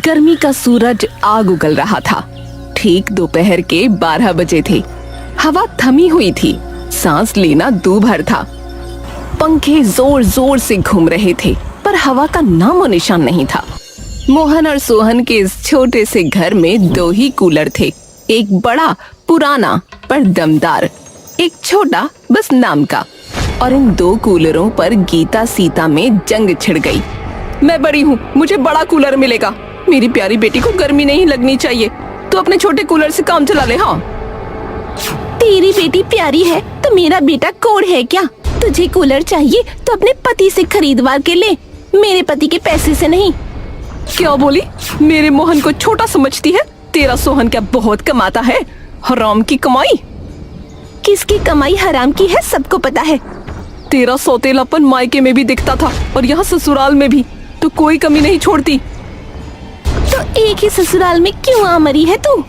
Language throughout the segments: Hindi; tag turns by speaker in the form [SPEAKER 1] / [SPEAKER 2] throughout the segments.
[SPEAKER 1] गर्मी का सूरज आग उगल रहा था। ठीक दोपहर के 12 बजे थे। हवा थमी हुई थी, सांस लेना दूभर था। पंखे जोर जोर से घूम रहे थे, पर हवा का नामो निशान नहीं था। मोहन और सोहन के इस छोटे से घर में 2 ही कूलर थे, एक बड़ा पुराना पर दमदार, एक छोटा बस नाम का। और इन 2 कूलरों पर गीता सीता में जंग छिड़ गई। मैं बड़ी हूँ, मुझे बड़ा कूलर मिलेगा। मेरी प्यारी बेटी को गर्मी नहीं लगनी चाहिए, तो अपने छोटे कूलर से काम चला ले। हाँ,
[SPEAKER 2] तेरी बेटी प्यारी है तो मेरा बेटा कोढ़ है क्या? तुझे कूलर चाहिए तो अपने पति से खरीदवा के ले, मेरे पति के पैसे से नहीं।
[SPEAKER 1] क्या बोली? मेरे मोहन को छोटा समझती है? तेरा सोहन क्या बहुत कमाता है? हराम की कमाई।
[SPEAKER 2] किसकी कमाई हराम की है सबको पता है।
[SPEAKER 1] तेरा सौतेलापन मायके में भी दिखता था और यहाँ ससुराल में भी, तो कोई कमी नहीं छोड़ती।
[SPEAKER 2] तो एक ही ससुराल में क्यों आ मरी है तू?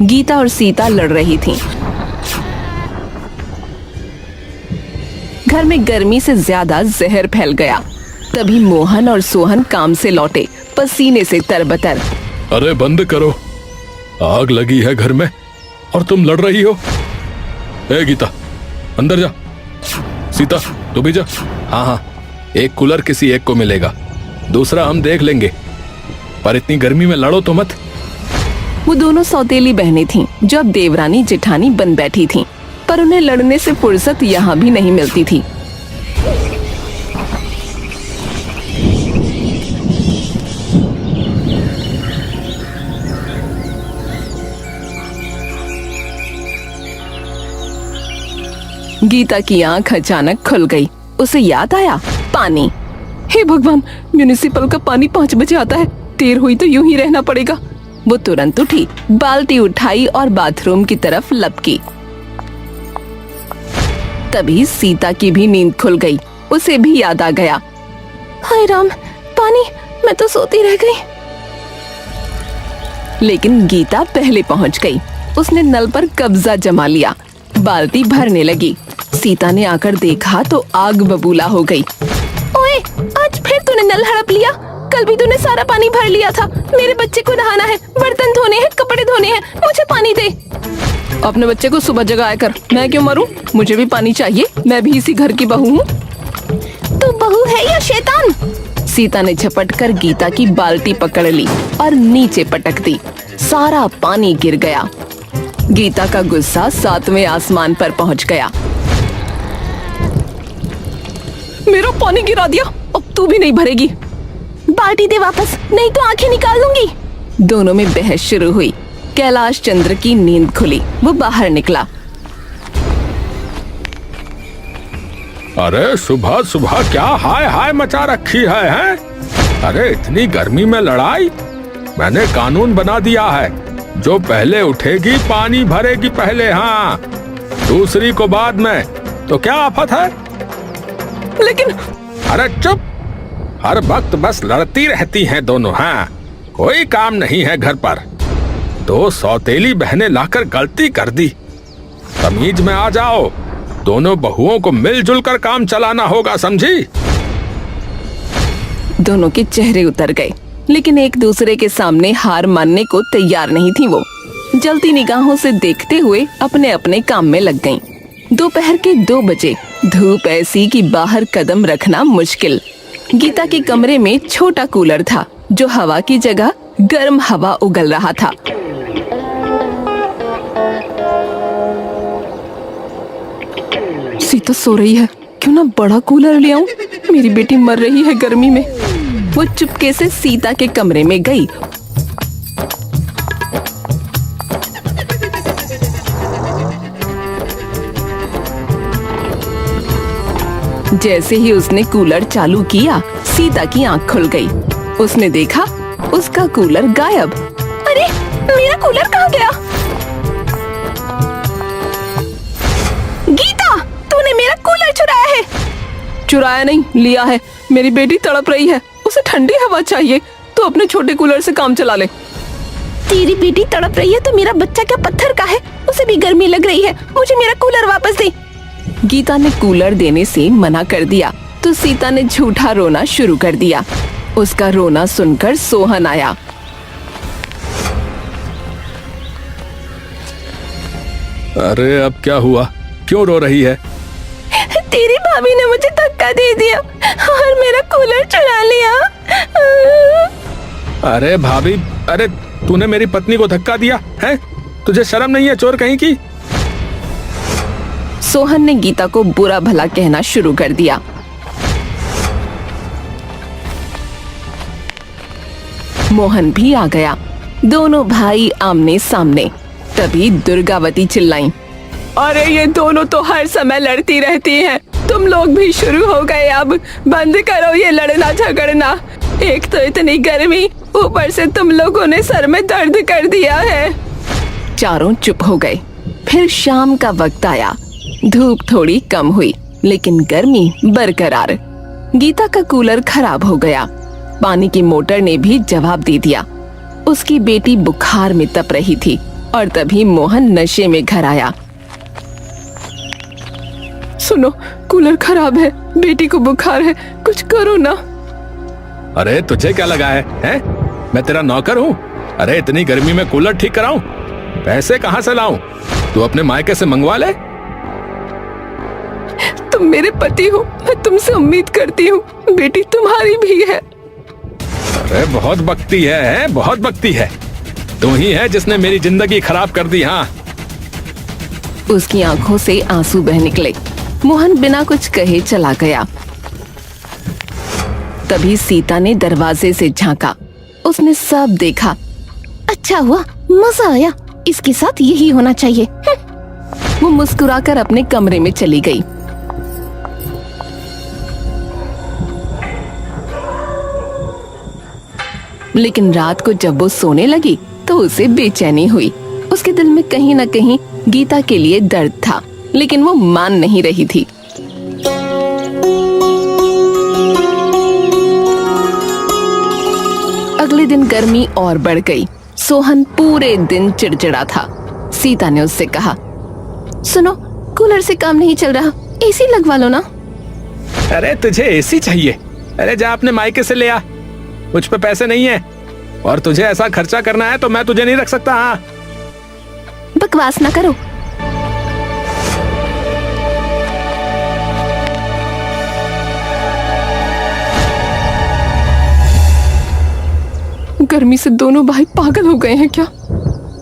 [SPEAKER 1] गीता और सीता लड़ रही थीं। घर में गर्मी से ज्यादा जहर फैल गया। तभी मोहन और सोहन काम से लौटे, पसीने से तरबतर।
[SPEAKER 3] अरे बंद करो, आग लगी है घर में और तुम लड़ रही हो। ए गीता, अंदर जा। सीता, तू भी जा। हाँ, एक कूलर किसी एक को मिलेगा, दूसरा हम देख लेंगे, पर इतनी गर्मी में लड़ो तो मत।
[SPEAKER 1] वो दोनों सौतेली बहनें थीं, जो अब देवरानी जेठानी बन बैठी थीं, पर उन्हें लड़ने से फुर्सत यहाँ भी नहीं मिलती थी। गीता की आंख अचानक खुल गई। उसे याद आया, पानी। हे भगवान, म्युनिसिपल का पानी 5 बजे आता है, देर हुई तो यूं ही रहना पड़ेगा। वो तुरंत उठी, बाल्टी उठाई और बाथरूम की तरफ लपकी। तभी सीता की भी नींद खुल गई। उसे भी याद आ गया,
[SPEAKER 2] हाय राम, पानी, मैं तो सोती रह गई।
[SPEAKER 1] लेकिन गीता पहले पहुंच गई। उसने नल पर कब्जा जमा लिया, बाल्टी भरने लगी। सीता ने आकर देखा तो आग बबूला हो गई।
[SPEAKER 2] ओए, आज फिर तूने नल हड़प लिया? कल भी तूने सारा पानी भर लिया था। मेरे बच्चे को नहाना है, बर्तन धोने हैं, कपड़े धोने हैं, मुझे पानी दे।
[SPEAKER 1] अपने बच्चे को सुबह जगाया कर, मैं क्यों मरूं? मुझे भी पानी चाहिए, मैं भी इसी घर की बहू हूँ।
[SPEAKER 2] तू बहू है या शैतान?
[SPEAKER 1] सीता ने झपट कर गीता की बाल्टी पकड़ ली और नीचे पटक दी। सारा पानी गिर गया। गीता का गुस्सा 7वें आसमान पर पहुंच गया। मेरा पानी गिरा दिया, अब तू भी नहीं भरेगी।
[SPEAKER 2] बाल्टी दे वापस, नहीं तो आंखें निकाल दूंगी।
[SPEAKER 1] दोनों में बहस शुरू हुई। कैलाश चंद्र की नींद खुली, वो बाहर निकला।
[SPEAKER 3] अरे सुबह सुबह क्या हाय हाय मचा रखी है? अरे इतनी गर्मी में लड़ाई? मैंने कानून बना दिया है, जो पहले उठेगी पानी भरेगी पहले, हाँ, दूसरी को बाद में। तो क्या आफत है?
[SPEAKER 1] लेकिन
[SPEAKER 3] अरे चुप, हर वक्त बस लड़ती रहती हैं दोनों। हाँ, कोई काम नहीं है घर पर। 2 सौतेली बहनें लाकर गलती कर दी। तमीज में आ जाओ, दोनों बहुओं को मिलजुल कर काम चलाना होगा, समझी?
[SPEAKER 1] दोनों के चेहरे उतर गए, लेकिन एक दूसरे के सामने हार मानने को तैयार नहीं थी। वो जलती निगाहों से देखते हुए अपने अपने काम में लग गईं। दोपहर के 2 बजे, धूप ऐसी कि बाहर कदम रखना मुश्किल। गीता के कमरे में छोटा कूलर था, जो हवा की जगह गर्म हवा उगल रहा था। सीता सो रही है, क्यों ना बड़ा कूलर ले आऊं? मेरी बेटी मर रही है गर्मी में। वो चुपके से सीता के कमरे में गई। जैसे ही उसने कूलर चालू किया, सीता की आंख खुल गई। उसने देखा, उसका कूलर गायब।
[SPEAKER 2] अरे, मेरा कूलर कहाँ गया? गीता, तूने मेरा कूलर चुराया है।
[SPEAKER 1] चुराया नहीं, लिया है। मेरी बेटी तड़प रही है, उसे ठंडी हवा चाहिए, तो अपने छोटे कूलर से काम चला ले।
[SPEAKER 2] तेरी बेटी तड़प रही है तो मेरा बच्चा क्या पत्थर का है? उसे भी गर्मी लग रही है, मुझे मेरा कूलर वापस दे।
[SPEAKER 1] गीता ने कूलर देने से मना कर दिया, तो सीता ने झूठा रोना शुरू कर दिया। उसका रोना सुनकर सोहन आया।
[SPEAKER 3] अरे अब क्या हुआ, क्यों रो रही है?
[SPEAKER 2] तेरी भाभी ने मुझे धक्का दे दिया और मेरा कूलर चुरा लिया।
[SPEAKER 3] अरे भाभी, अरे तूने मेरी पत्नी को धक्का दिया है? तुझे शर्म नहीं है, चोर कहीं की?
[SPEAKER 1] सोहन ने गीता को बुरा भला कहना शुरू कर दिया। मोहन भी आ गया। दोनों भाई आमने सामने। तभी दुर्गावती चिल्लाई, अरे ये दोनों तो हर समय लड़ती रहती हैं। तुम लोग भी शुरू हो गए, अब बंद करो ये लड़ना झगड़ना। एक तो इतनी गर्मी, ऊपर से तुम लोगों ने सर में दर्द कर दिया है। चारों चुप हो गए। फिर शाम का वक्त आया। धूप थोड़ी कम हुई, लेकिन गर्मी बरकरार। गीता का कूलर खराब हो गया। पानी की मोटर ने भी जवाब दे दिया। उसकी बेटी बुखार में तप रही थी और तभी मोहन नशे में घर आया। सुनो, कूलर खराब है, बेटी को बुखार है, कुछ करो ना।
[SPEAKER 3] अरे तुझे क्या लगा है? मैं तेरा नौकर हूँ? अरे इतनी गर्मी में कूलर ठीक कराऊं? पैसे कहाँ से लाऊं? तू अपने मायके से मंगवा ले।
[SPEAKER 1] तुम मेरे पति हो, मैं तुमसे उम्मीद करती हूँ, बेटी तुम्हारी भी है।
[SPEAKER 3] अरे बहुत बकती है, बहुत बकती है। तू ही है जिसने मेरी जिंदगी खराब कर दी। हाँ।
[SPEAKER 1] उसकी आंखों से आंसू बह निकले। मोहन बिना कुछ कहे चला गया। तभी सीता ने दरवाजे से झांका। उसने सब देखा।
[SPEAKER 2] अच्छा हुआ, मजा आया, इसके साथ यही होना चाहिए।
[SPEAKER 1] वो मुस्कुराकर अपने कमरे में चली गई। लेकिन रात को जब वो सोने लगी तो उसे बेचैनी हुई। उसके दिल में कहीं न कहीं गीता के लिए दर्द था, लेकिन वो मान नहीं रही थी। अगले दिन गर्मी और बढ़ गई। सोहन पूरे दिन चिड़चिड़ा था। सीता ने उससे कहा,
[SPEAKER 2] सुनो, कूलर से काम नहीं चल रहा, एसी लगवा लो ना।
[SPEAKER 3] अरे तुझे एसी चाहिए? अरे जा अपने मायके से ले आ। मुझ पे पैसे नहीं है और तुझे ऐसा खर्चा करना है तो मैं तुझे नहीं रख सकता। हाँ।
[SPEAKER 2] बकवास ना करो।
[SPEAKER 1] गर्मी से दोनों भाई पागल हो गए हैं क्या?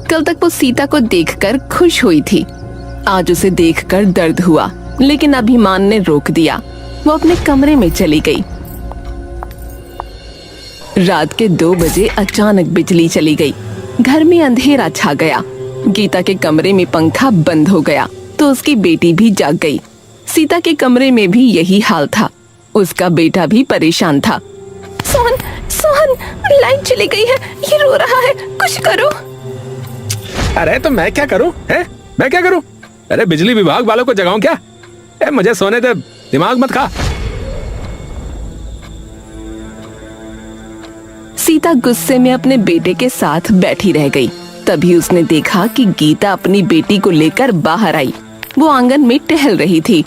[SPEAKER 1] कल तक वो सीता को देखकर खुश हुई थी। आज उसे देखकर दर्द हुआ, लेकिन अभिमान ने रोक दिया। वो अपने कमरे में चली गई। रात के 2 बजे अचानक बिजली चली गई। घर में अंधेरा छा गया। गीता के कमरे में पंखा बंद हो गया तो उसकी बेटी भी जाग गई। सीता के कमरे में भी यही हाल था। उसका बेटा भी परेशान था।
[SPEAKER 2] सोहन, सोहन, लाइट चली गई है, ये रो रहा है, कुछ करो।
[SPEAKER 3] अरे तो मैं क्या करूं? मैं क्या करूं? अरे बिजली विभाग वालों को जगाऊं क्या? मुझे सोने दे, दिमाग मत खा।
[SPEAKER 1] सीता गुस्से में अपने बेटे के साथ बैठी रह गई। तभी उसने देखा कि गीता अपनी बेटी को लेकर बाहर आई। वो आंगन में टहल रही थी।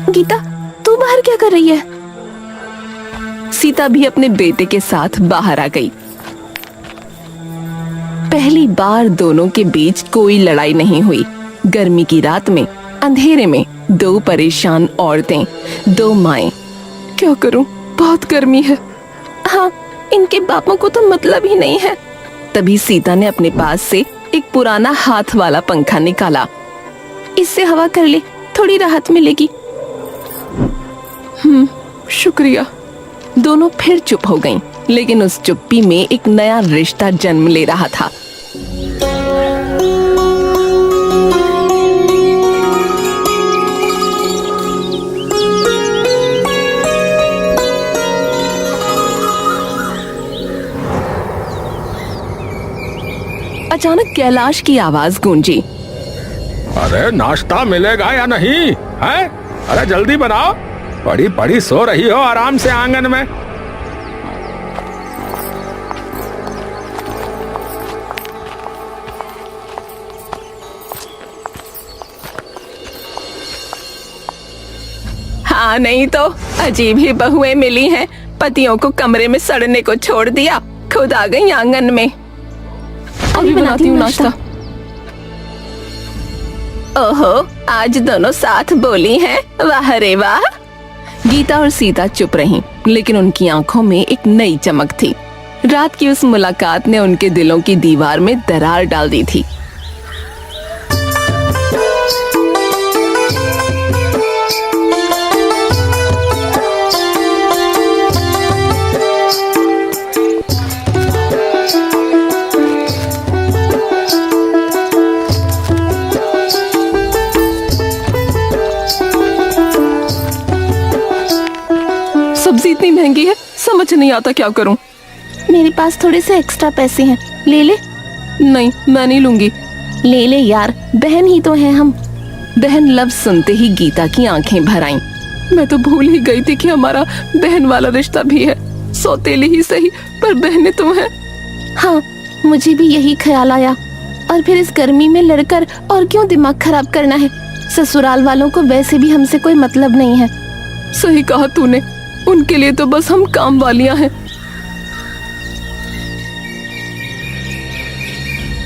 [SPEAKER 2] गीता, तू बाहर क्या कर रही है?
[SPEAKER 1] सीता भी अपने बेटे के साथ बाहर आ गई। पहली बार दोनों के बीच कोई लड़ाई नहीं हुई। गर्मी की रात में अंधेरे में 2 परेशान औरतें, 2 माएं। क्या करूं, बहुत गर्मी है।
[SPEAKER 2] हाँ, इनके बापों को तो मतलब ही नहीं है।
[SPEAKER 1] तभी सीता ने अपने पास से एक पुराना हाथ वाला पंखा निकाला।
[SPEAKER 2] इससे हवा कर ले, थोड़ी राहत मिलेगी।
[SPEAKER 1] शुक्रिया। दोनों फिर चुप हो गईं, लेकिन उस चुप्पी में एक नया रिश्ता जन्म ले रहा था। अचानक कैलाश की आवाज गूंजी।
[SPEAKER 3] अरे नाश्ता मिलेगा या नहीं है? अरे जल्दी बनाओ, पड़ी पड़ी सो रही हो आराम से आंगन में।
[SPEAKER 1] हाँ नहीं तो अजीब ही बहुएं मिली हैं। पतियों को कमरे में सड़ने को छोड़ दिया, खुद आ गई आंगन में। अभी बनाती हूँ नाश्ता। ओहो, आज दोनों साथ बोली हैं। वाह रे वाह। गीता और सीता चुप रहीं, लेकिन उनकी आंखों में एक नई चमक थी। रात की उस मुलाकात ने उनके दिलों की दीवार में दरार डाल दी थी। सब्जी इतनी महंगी है, समझ नहीं आता क्या करूं।
[SPEAKER 2] मेरे पास थोड़े से एक्स्ट्रा पैसे हैं, ले ले।
[SPEAKER 1] नहीं, मैं नहीं लूंगी।
[SPEAKER 2] ले ले यार, बहन ही तो हैं हम।
[SPEAKER 1] बहन लफ्ज सुनते ही गीता की आंखें भर आईं। मैं तो भूल ही गई थी कि हमारा बहन वाला रिश्ता भी है। सौतेली ही सही, पर बहनें तो हैं।
[SPEAKER 2] हाँ, मुझे भी यही ख्याल आया। और फिर इस गर्मी में लड़कर और क्यों दिमाग खराब करना है। ससुराल वालों को वैसे भी हमसे कोई मतलब नहीं है।
[SPEAKER 1] सही कहा तूने, उनके लिए तो बस हम काम वालियां हैं।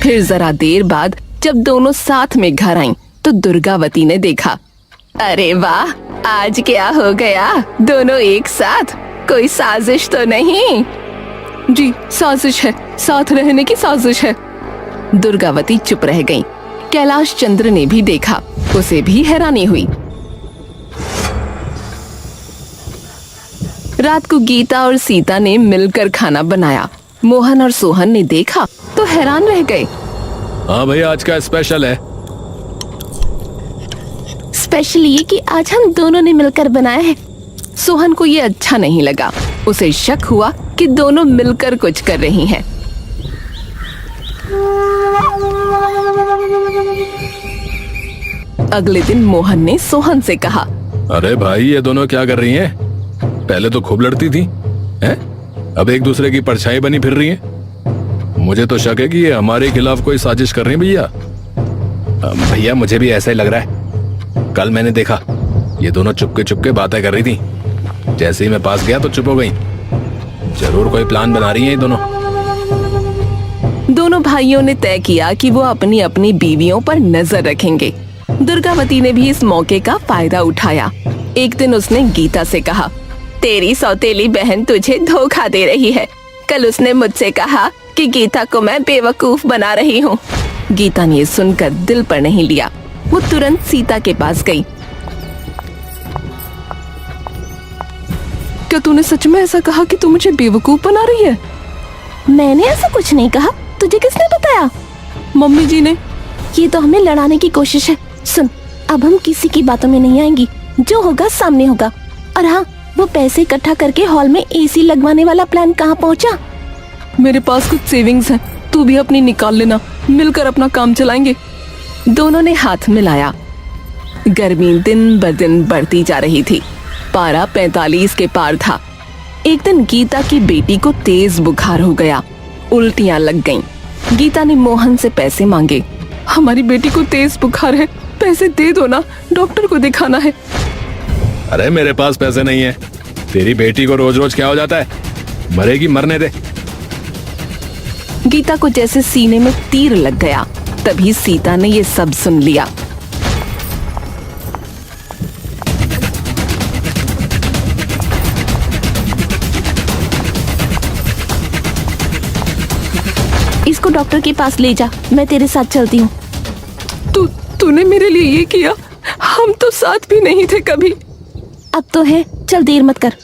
[SPEAKER 1] फिर जरा देर बाद जब दोनों साथ में घर आईं, तो दुर्गावती ने देखा। अरे वाह, आज क्या हो गया, दोनों एक साथ? कोई साजिश तो नहीं? जी, साजिश है, साथ रहने की साजिश है। दुर्गावती चुप रह गईं। कैलाश चंद्र ने भी देखा, उसे भी हैरानी हुई। रात को गीता और सीता ने मिलकर खाना बनाया। मोहन और सोहन ने देखा तो हैरान रह गए।
[SPEAKER 3] हाँ भैया, आज का स्पेशल है।
[SPEAKER 2] स्पेशल ये कि आज हम दोनों ने मिलकर बनाया है।
[SPEAKER 1] सोहन को ये अच्छा नहीं लगा। उसे शक हुआ कि दोनों मिलकर कुछ कर रही हैं। अगले दिन मोहन ने सोहन से कहा,
[SPEAKER 3] अरे भाई, ये दोनों क्या कर रही हैं? पहले तो खूब लड़ती थी, हैं? अब एक दूसरे की परछाई बनी फिर रही हैं। मुझे तो शक है कि ये हमारे खिलाफ कोई साजिश कर रही हैं भैया। भैया, मुझे भी ऐसा ही लग रहा है। कल मैंने देखा ये दोनों चुपके बातें कर रही थी। जैसे ही मैं पास गया तो चुप हो गई। जरूर कोई प्लान बना रही हैं ये दोनों।
[SPEAKER 1] दोनों भाइयों ने तय किया कि वो अपनी अपनी बीवियों पर नजर रखेंगे। दुर्गावती ने भी इस मौके का फायदा उठाया। एक दिन उसने गीता से कहा, तेरी सौतेली बहन तुझे धोखा दे रही है। कल उसने मुझसे कहा कि गीता को मैं बेवकूफ बना रही हूँ। गीता ने सुनकर दिल पर नहीं लिया। वो तुरंत सीता के पास गई। क्या तूने सच में ऐसा कहा कि तू मुझे बेवकूफ बना रही है?
[SPEAKER 2] मैंने ऐसा कुछ नहीं कहा। तुझे किसने बताया?
[SPEAKER 1] मम्मी जी ने।
[SPEAKER 2] ये तो हमें लड़ाने की कोशिश है। सुन, अब हम किसी की बातों में नहीं आएंगी। जो होगा सामने होगा। और हाँ, वो पैसे इकट्ठा करके हॉल में एसी लगवाने वाला प्लान कहाँ पहुँचा?
[SPEAKER 1] मेरे पास कुछ सेविंग्स हैं, तू भी अपनी निकाल लेना। मिलकर अपना काम चलाएंगे। दोनों ने हाथ मिलाया। गर्मी दिन ब दिन बढ़ती जा रही थी। पारा 45 के पार था। एक दिन गीता की बेटी को तेज बुखार हो गया। उल्टियां लग गईं। गीता ने मोहन से पैसे मांगे। हमारी बेटी को तेज बुखार है, पैसे दे दो ना, डॉक्टर को दिखाना है।
[SPEAKER 3] अरे मेरे पास पैसे नहीं है। तेरी बेटी को रोज रोज क्या हो जाता है? मरेगी, मरने दे।
[SPEAKER 1] गीता को जैसे सीने में तीर लग गया। तभी सीता ने ये सब सुन लिया।
[SPEAKER 2] इसको डॉक्टर के पास ले जा, मैं तेरे साथ चलती हूँ।
[SPEAKER 1] तूने मेरे लिए ये किया? हम तो साथ भी नहीं थे कभी।
[SPEAKER 2] अब तो है, चल देर मत कर।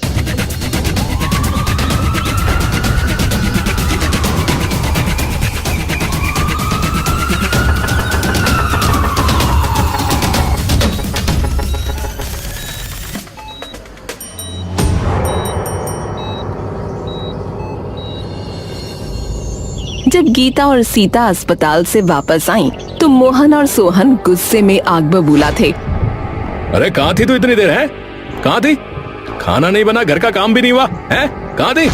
[SPEAKER 1] जब गीता और सीता अस्पताल से वापस आईं, तो मोहन और सोहन गुस्से में आग बबूला थे।
[SPEAKER 3] अरे कहाँ थी तू इतनी देर? है कहाँ थी? खाना नहीं बना, घर का काम भी नहीं हुआ है? कहाँ थी?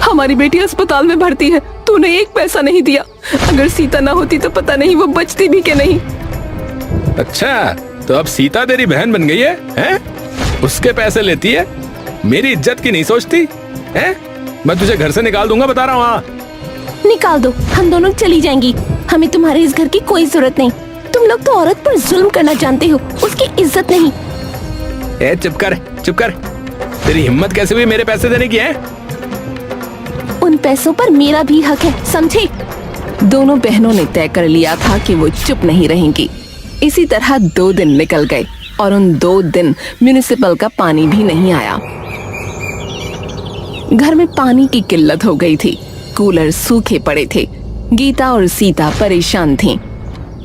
[SPEAKER 1] हमारी बेटी अस्पताल में भर्ती है, तूने एक पैसा नहीं दिया। अगर सीता ना होती तो पता नहीं वो बचती भी कि नहीं।
[SPEAKER 3] अच्छा, तो अब सीता तेरी बहन बन गई है? हैं? उसके पैसे लेती है, मेरी इज्जत की नहीं सोचती है? मैं तुझे घर से निकाल दूंगा, बता रहा हूँ।
[SPEAKER 2] निकाल दो, हम दोनों चली जाएंगी। हमें तुम्हारे इस घर की कोई जरूरत नहीं। तुम लोग तो औरत पर जुल्म करना जानते हो, उसकी इज्जत नहीं।
[SPEAKER 3] ए चुप कर, चुप कर। तेरी हिम्मत कैसे हुई मेरे पैसे देने की है?
[SPEAKER 2] उन पैसों पर मेरा भी हक है, समझे?
[SPEAKER 1] दोनों बहनों ने तय कर लिया था कि वो चुप नहीं रहेंगी। इसी तरह 2 दिन निकल गए और उन 2 दिन म्युनिसिपल का पानी भी नहीं आया। घर में पानी की किल्लत हो गई थी, कूलर सूखे पड़े थे। गीता और सीता परेशान थीं।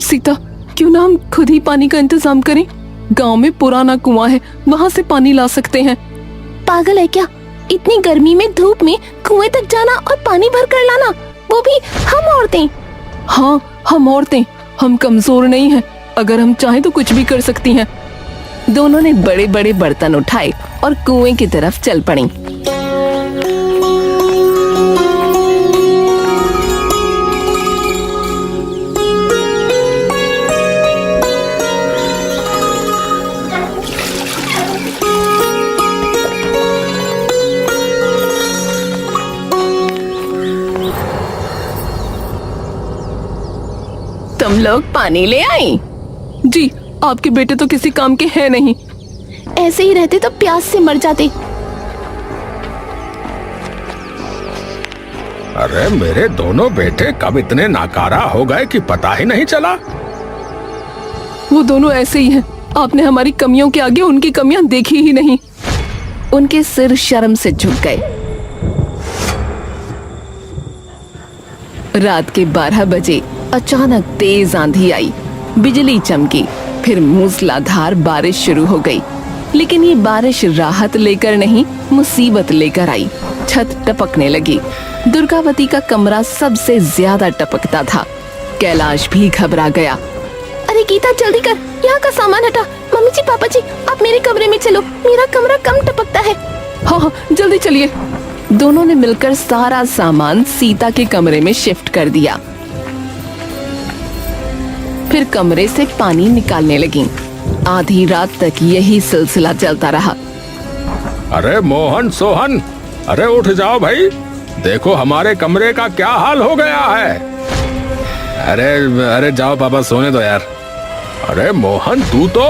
[SPEAKER 1] सीता, क्यों ना हम खुद ही पानी का इंतजाम करें? गांव में पुराना कुआं है, वहां से पानी ला सकते हैं।
[SPEAKER 2] पागल है क्या? इतनी गर्मी में धूप में कुएं तक जाना और पानी भर कर लाना, वो भी हम औरतें।
[SPEAKER 1] हाँ, हम औरतें, हम कमजोर नहीं हैं। अगर हम चाहें तो कुछ भी कर सकती हैं। दोनों ने बड़े बड़े बर्तन उठाए और कुएं की तरफ चल पड़ी। तुम लोग पानी ले आई? जी, आपके बेटे तो किसी काम के हैं नहीं।
[SPEAKER 2] ऐसे ही रहते तो प्यास से मर जाते।
[SPEAKER 3] अरे मेरे दोनों बेटे कब इतने नाकारा हो गए कि पता ही नहीं चला।
[SPEAKER 1] वो दोनों ऐसे ही हैं। आपने हमारी कमियों के आगे उनकी कमियां देखी ही नहीं। उनके सिर शर्म से झुक गए। रात के 12 बजे अचानक तेज आंधी आई, बिजली चमकी, फिर मूसलाधार बारिश शुरू हो गई। लेकिन ये बारिश राहत लेकर नहीं, मुसीबत लेकर आई। छत टपकने लगी। दुर्गावती का कमरा सबसे ज्यादा टपकता था। कैलाश भी घबरा गया।
[SPEAKER 2] अरे गीता, जल्दी कर, यहाँ का सामान हटा। मम्मी जी, पापा जी, आप मेरे कमरे में चलो, मेरा कमरा कम टपकता है।
[SPEAKER 1] हाँ हाँ, जल्दी चलिए। दोनों ने मिलकर सारा सामान सीता के कमरे में शिफ्ट कर दिया। फिर कमरे से पानी निकालने लगी। आधी रात तक यही सिलसिला चलता रहा।
[SPEAKER 3] अरे मोहन, सोहन, अरे उठ जाओ भाई, देखो हमारे कमरे का क्या हाल हो गया है। अरे अरे जाओ पापा, सोने दो यार। अरे मोहन, तू तो।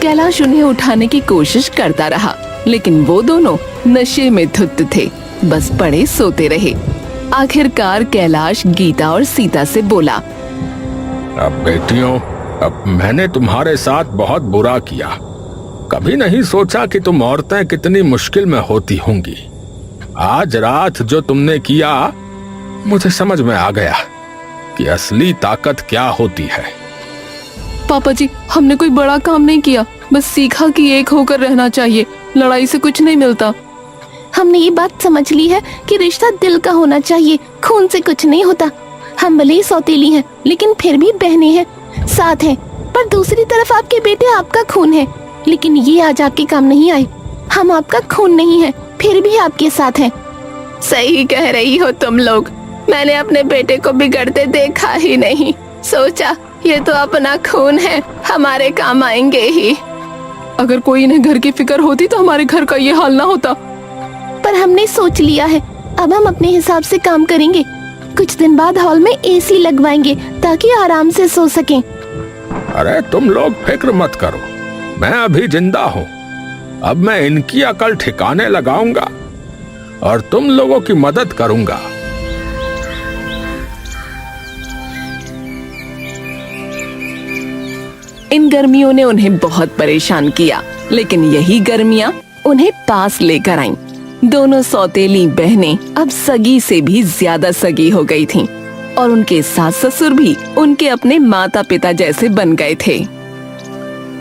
[SPEAKER 1] कैलाश उन्हें उठाने की कोशिश करता रहा, लेकिन वो दोनों नशे में धुत थे, बस पड़े सोते रहे। आखिरकार कैलाश गीता और सीता से बोला,
[SPEAKER 3] अब बेटियों, अब मैंने तुम्हारे साथ बहुत बुरा किया। कभी नहीं सोचा कि तुम औरतें कितनी मुश्किल में होती होंगी। आज रात जो तुमने किया, मुझे समझ में आ गया कि असली ताकत क्या होती है।
[SPEAKER 1] पापा जी, हमने कोई बड़ा काम नहीं किया, बस सीखा कि एक होकर रहना चाहिए। लड़ाई से कुछ नहीं मिलता।
[SPEAKER 2] हमने ये बात समझ ली है कि रिश्ता दिल का होना चाहिए, खून से कुछ नहीं होता। हम भले ही सौतेली हैं, लेकिन फिर भी बहनें हैं, साथ हैं। पर दूसरी तरफ आपके बेटे आपका खून है, लेकिन ये आज आपके काम नहीं आए। हम आपका खून नहीं है, फिर भी आपके साथ हैं।
[SPEAKER 1] सही कह रही हो तुम लोग। मैंने अपने बेटे को बिगड़ते देखा ही नहीं। सोचा ये तो अपना खून है, हमारे काम आएंगे ही। अगर कोई इन्हें घर की फिक्र होती तो हमारे घर का ये हाल ना होता।
[SPEAKER 2] पर हमने सोच लिया है, अब हम अपने हिसाब से काम करेंगे। कुछ दिन बाद हॉल में एसी लगवाएंगे ताकि आराम से सो सकें।
[SPEAKER 3] अरे तुम लोग फिक्र मत करो, मैं अभी जिंदा हूँ। अब मैं इनकी अकल ठिकाने लगाऊंगा और तुम लोगों की मदद करूंगा।
[SPEAKER 1] इन गर्मियों ने उन्हें बहुत परेशान किया, लेकिन यही गर्मियां उन्हें पास लेकर आईं। दोनों सौतेली बहनें अब सगी से भी ज्यादा सगी हो गई थीं और उनके सास ससुर भी उनके अपने माता पिता जैसे बन गए थे।